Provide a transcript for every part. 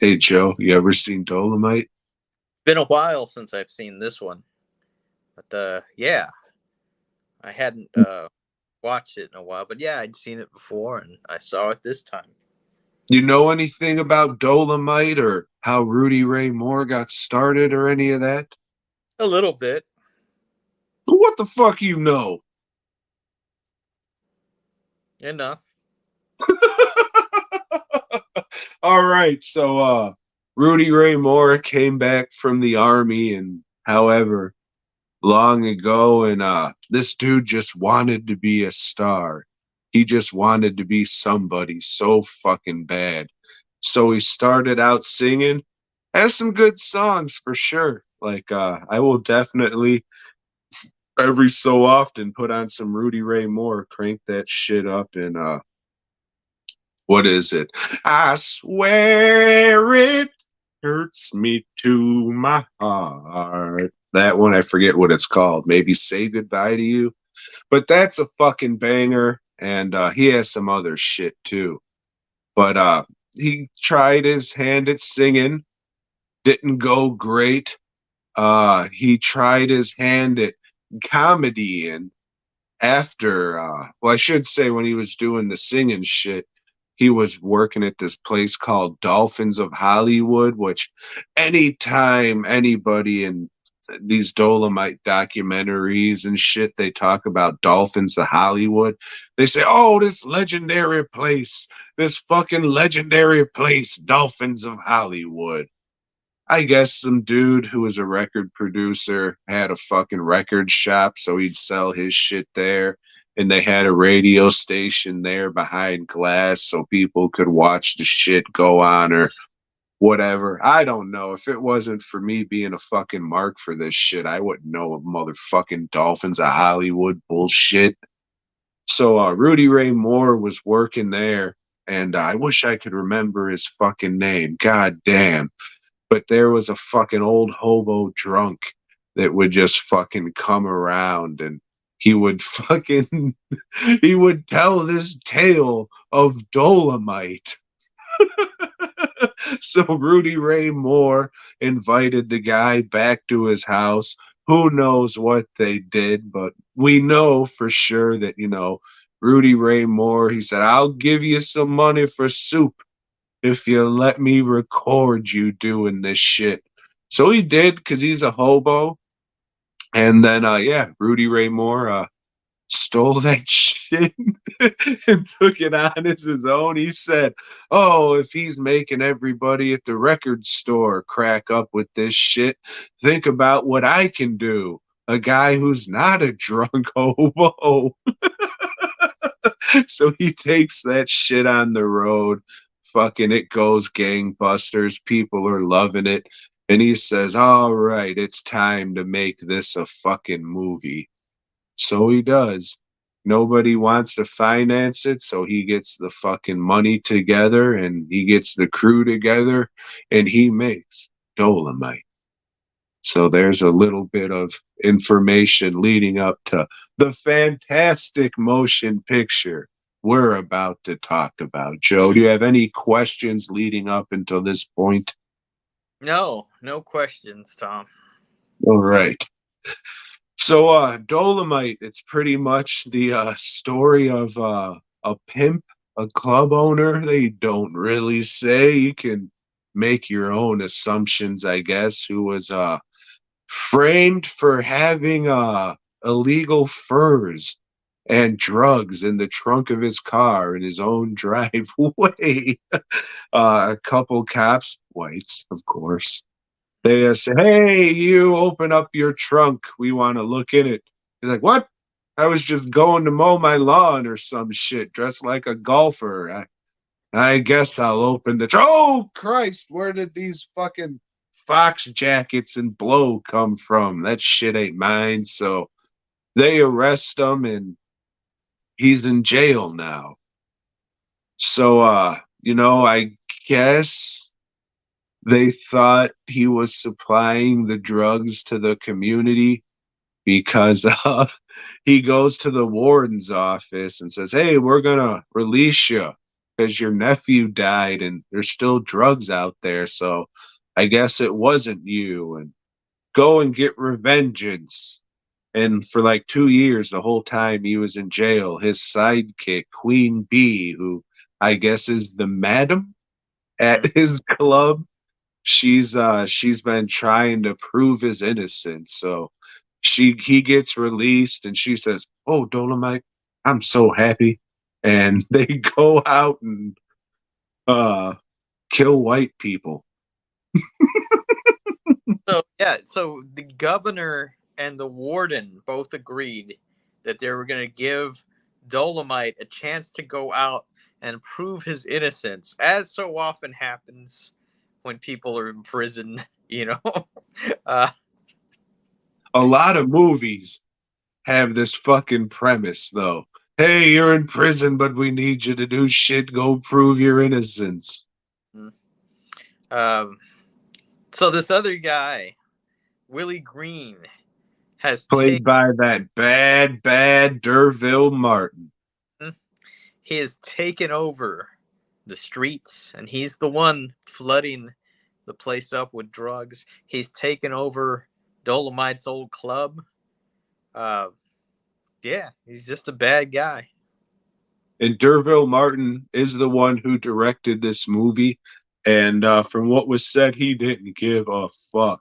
Hey Joe, you ever seen Dolemite? Been a while since I've seen this one, but yeah, I hadn't watched it in a while. But yeah, I'd seen it before, and I saw it this time. You know anything about Dolemite or how Rudy Ray Moore got started or any of that? A little bit What the fuck you know? enough. All right, so Rudy Ray Moore came back from the army and however long ago and this dude just wanted to be a star. He just wanted to be somebody so fucking bad. So he started out singing. Has some good songs for sure. Like I will definitely every so often put on some Rudy Ray Moore, crank that shit up and what is it? I swear it hurts me to my heart. That one I forget what it's called. Maybe Say Goodbye to You. But that's a fucking banger and he has some other shit too. But he tried his hand at singing, didn't go great. He tried his hand at comedy and after well I should say when he was doing the singing shit he was working at this place called Dolphins of Hollywood, which anytime anybody in these Dolomite documentaries and shit they talk about Dolphins of Hollywood, they say, oh, this legendary place, this fucking legendary place, Dolphins of Hollywood. I guess some dude who was a record producer had a fucking record shop, so he'd sell his shit there. And they had a radio station there behind glass so people could watch the shit go on or whatever. I don't know. If it wasn't for me being a fucking mark for this shit, I wouldn't know of motherfucking Dolphins of Hollywood bullshit. So Rudy Ray Moore was working there, and I wish I could remember his fucking name. God damn, but there was a fucking old hobo drunk that would just fucking come around and he would fucking he would tell this tale of Dolemite. So Rudy Ray Moore invited the guy back to his house. Who knows what they did, but we know for sure that, Rudy Ray Moore, he said, I'll give you some money for soup if you let me record you doing this shit. So he did because he's a hobo. And then, yeah, Rudy Ray Moore stole that shit and took it on as his own. He said, oh, if he's making everybody at the record store crack up with this shit, think about what I can do. A guy who's not a drunk hobo. So he takes that shit on the road. Fucking it goes gangbusters. People are loving it. And he says, all right, it's time to make this a fucking movie. So he does. Nobody wants to finance it, so he gets the fucking money together and he gets the crew together and he makes Dolemite. So there's a little bit of information leading up to the fantastic motion picture we're about to talk about. Joe, do you have any questions leading up until this point? No, no questions, Tom. All right. So Dolemite, it's pretty much the story of a pimp, a club owner. They don't really say. You can make your own assumptions, I guess, who was framed for having illegal furs and drugs in the trunk of his car in his own driveway. A couple cops, whites, of course, they say, hey, you open up your trunk. We want to look in it. He's like, what? I was just going to mow my lawn or some shit, dressed like a golfer. I guess I'll open the trunk. Oh, Christ, where did these fucking fox jackets and blow come from? That shit ain't mine. So they arrest him and he's in jail now. So, I guess they thought he was supplying the drugs to the community because he goes to the warden's office and says, hey, we're going to release you because your nephew died and there's still drugs out there. So I guess it wasn't you. And go and get revengeance. And for like 2 years, the whole time he was in jail, his sidekick, Queen Bee, who I guess is the madam at Mhm. his club, she's been trying to prove his innocence. So he gets released and she says, "Oh, Dolomite, I'm so happy." And they go out and uh kill white people. So yeah, so the governor and the warden both agreed that they were going to give Dolomite a chance to go out and prove his innocence, as so often happens when people are in prison. You know, uh, A lot of movies have this fucking premise though. Hey, you're in prison, but we need you to do shit. Go prove your innocence. um, so this other guy, Willie Green, has Played taken by that bad Derville Martin. he has taken over the streets, and he's the one flooding the place up with drugs. He's taken over Dolomite's old club. Uh, yeah, he's just a bad guy. And Derville Martin is the one who directed this movie. And from what was said, he didn't give a fuck.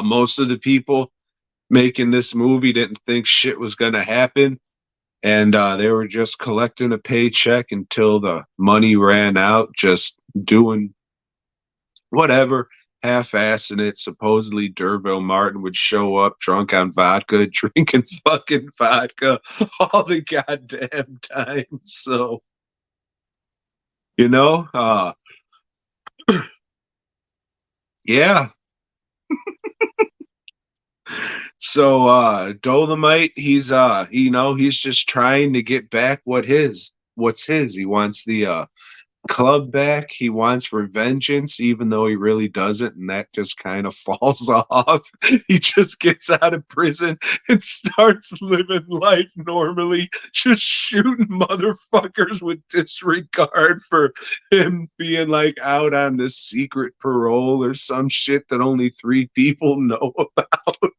Most of the people making this movie didn't think shit was going to happen. And they were just collecting a paycheck until the money ran out, just doing whatever, half-assing it. Supposedly, Derville Martin would show up drunk on vodka, drinking fucking vodka all the goddamn time. So, you know, yeah. So, Dolomite, he's just trying to get back what's his. He wants the club back. He wants revengeance, even though he really doesn't, and that just kind of falls off. He just gets out of prison and starts living life normally, just shooting motherfuckers with disregard for him being like out on this secret parole or some shit that only three people know about.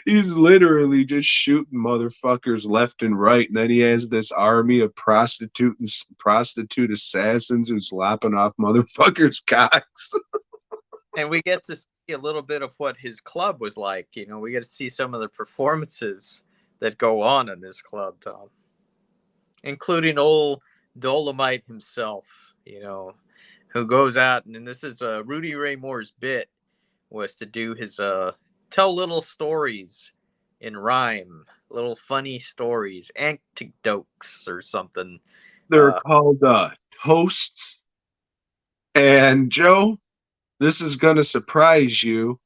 He's literally just shooting motherfuckers left and right, and then he has this army of prostitute assassins who's lopping off motherfuckers' cocks. And we get to see a little bit of what his club was like. You know, we get to see some of the performances that go on in this club, Tom, including old Dolomite himself. You know, who goes out and this is Rudy Ray Moore's bit was to do his tell little stories in rhyme, little funny stories, anecdotes or something. They're called toasts. And Joe, this is gonna surprise you,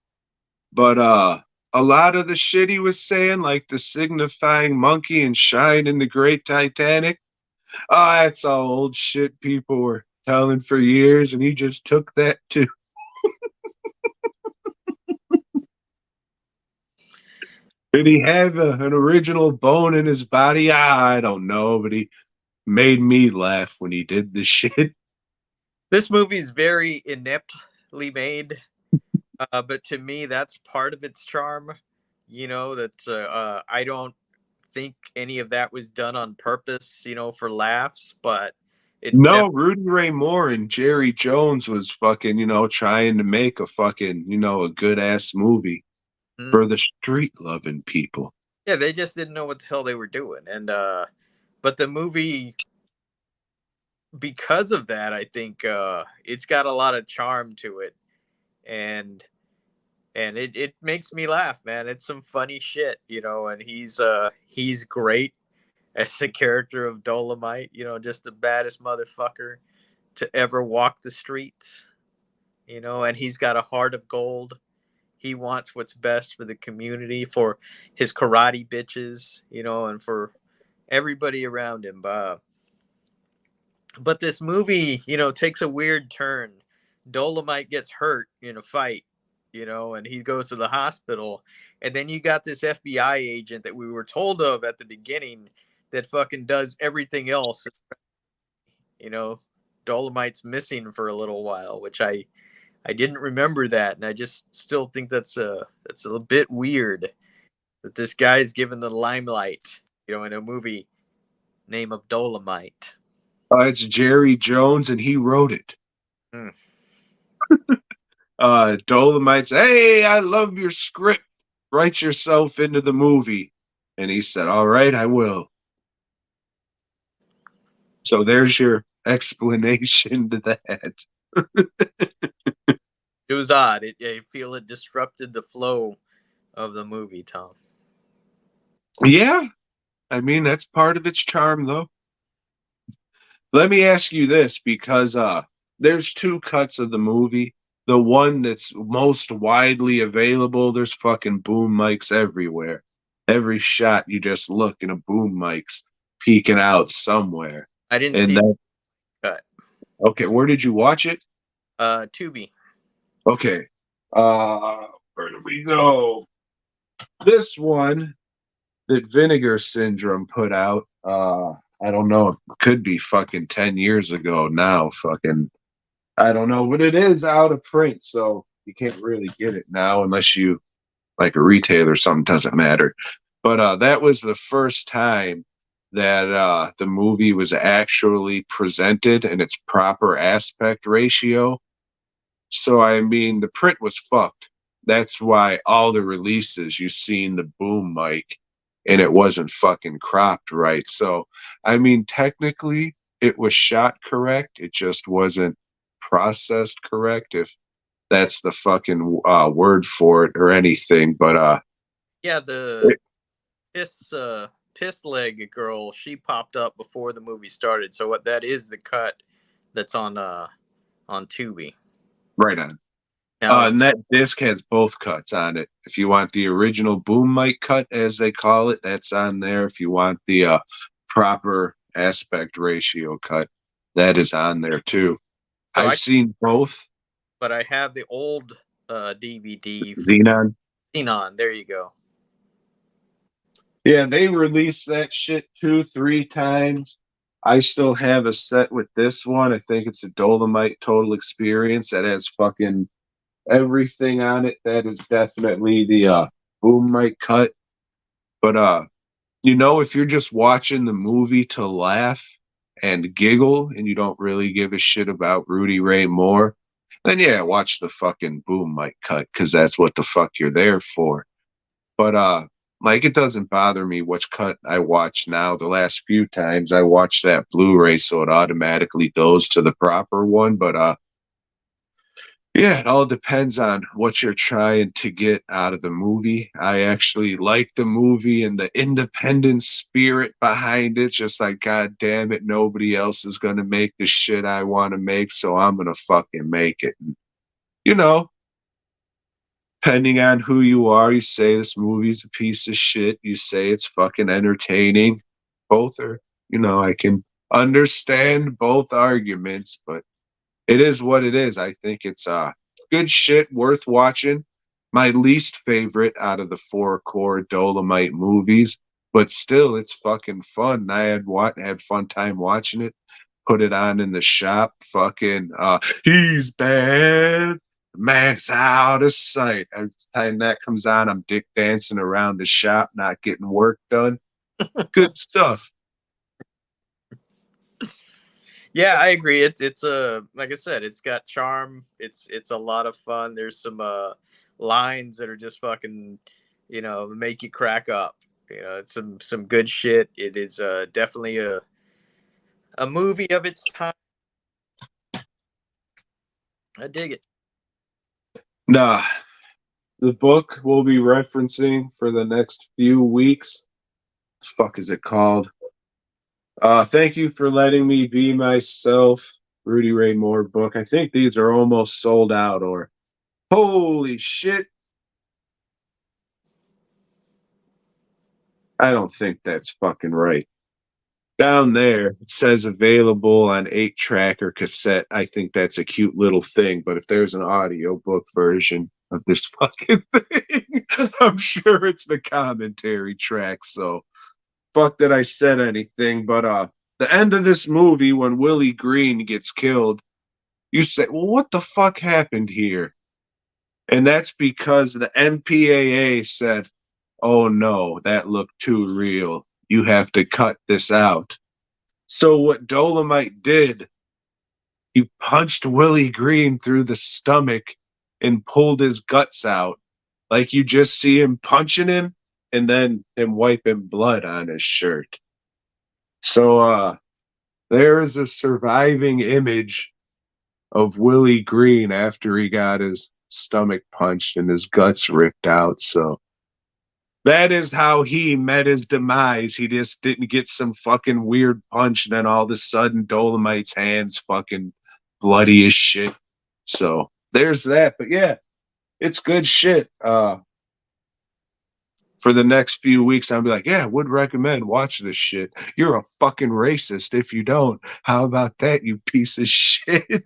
but a lot of the shit he was saying, like the signifying monkey and shine in the Great Titanic, that's all old shit people were telling for years, and he just took that too. Did he have an original bone in his body? I don't know, but he made me laugh when he did the shit. This movie is very ineptly made, but to me, that's part of its charm. You know that I don't think any of that was done on purpose. You know, for laughs, but it's No, definitely. Rudy Ray Moore and Jerry Jones was fucking, trying to make a fucking, a good ass movie for the street loving people. Yeah, they just didn't know what the hell they were doing, and but the movie, because of that, I think it's got a lot of charm to it, and it makes me laugh, man. It's some funny shit, you know, and he's great as the character of Dolomite, you know, just the baddest motherfucker to ever walk the streets, you know, and he's got a heart of gold. He wants what's best for the community, for his karate bitches, you know, and for everybody around him. But this movie, you know, takes a weird turn. Dolomite gets hurt in a fight, you know, and he goes to the hospital. And then you got this FBI agent that we were told of at the beginning that fucking does everything else. you know, Dolemite's missing for a little while, which I didn't remember that, and I just still think that's a bit weird that this guy's given the limelight, in a movie name of Dolemite. It's Jerry Jones, and he wrote it. Hmm. Dolomite's, hey, I love your script. Write yourself into the movie. And he said, all right, I will. So there's your explanation to that. It was odd. I feel it disrupted the flow of the movie, Tom. Yeah, I mean, that's part of its charm, though. Let me ask you this, because there's two cuts of the movie. The one that's most widely available, there's fucking boom mics everywhere. Every shot you just look and a boom mic's peeking out somewhere. I didn't And see that the cut. okay, where did you watch it? Tubi. Okay. Where do we go? This one that Vinegar Syndrome put out, I don't know, it could be fucking 10 years ago now, fucking I don't know, but it is out of print, so you can't really get it now unless you like a retailer or something, doesn't matter. But that was the first time that the movie was actually presented in its proper aspect ratio. So I mean, the print was fucked. That's why all the releases you seen the boom mic, and it wasn't fucking cropped right. So I mean, technically, it was shot correct. It just wasn't processed correct. If that's the fucking word for it or anything, but Yeah, the it, piss leg girl, she popped up before the movie started. So what that is the cut that's on Tubi. right on. Now, And that disc has both cuts on it. If you want the original boom mic cut, as they call it, that's on there. If you want the proper aspect ratio cut, that is on there too. so I've I seen both. but I have the old DVD from Xenon. Xenon. There you go. Yeah, they released that shit 2, 3 times. I still have a set with this one. I think it's a Dolomite Total Experience that has fucking everything on it. That is definitely the boom mic cut. But if you're just watching the movie to laugh and giggle and you don't really give a shit about Rudy Ray Moore, then yeah, watch the fucking boom mic cut because that's what the fuck you're there for. But like it doesn't bother me which cut I watch now. The last few times I watched that Blu-ray, so it automatically goes to the proper one. But yeah, it all depends on what you're trying to get out of the movie. I actually like the movie and the independent spirit behind it. Just like, God damn it, nobody else is going to make the shit I want to make, so I'm going to fucking make it. And, you know, depending on who you are, you say this movie's a piece of shit. You say it's fucking entertaining. Both are, I can understand both arguments, but it is what it is. I think it's good shit, worth watching. My least favorite out of the four core Dolomite movies, but still, it's fucking fun. I had fun time watching it. Put it on in the shop. Fucking, he's bad. Man's out of sight. Every time that comes on, I'm dick dancing around the shop, not getting work done. Good stuff. Yeah, I agree. It's a like I said, it's got charm. It's a lot of fun. There's some lines that are just fucking, make you crack up. It's some good shit. It is definitely a movie of its time. I dig it. Nah, the book we'll be referencing for the next few weeks. What the fuck is it called? Thank you for letting me be myself. Rudy Ray Moore book. I think these are almost sold out, or holy shit. I don't think that's fucking right. Down there, it says available on 8-track or cassette. I think that's a cute little thing, but if there's an audio book version of this fucking thing, I'm sure it's the commentary track. So fuck that I said anything, but the end of this movie when Willie Green gets killed, you say, well, what the fuck happened here? And that's because the MPAA said, oh no, that looked too real. You have to cut this out. So what Dolemite did, he punched Willie Green through the stomach and pulled his guts out. Like you just see him punching him and then him wiping blood on his shirt. So there is a surviving image of Willie Green after he got his stomach punched and his guts ripped out. So that is how he met his demise. He just didn't get some fucking weird punch, and then all of a sudden Dolomite's hands fucking bloody as shit. So there's that. But yeah, it's good shit. For the next few weeks, I'll be like, yeah, would recommend watch this shit. You're a fucking racist if you don't. How about that, you piece of shit?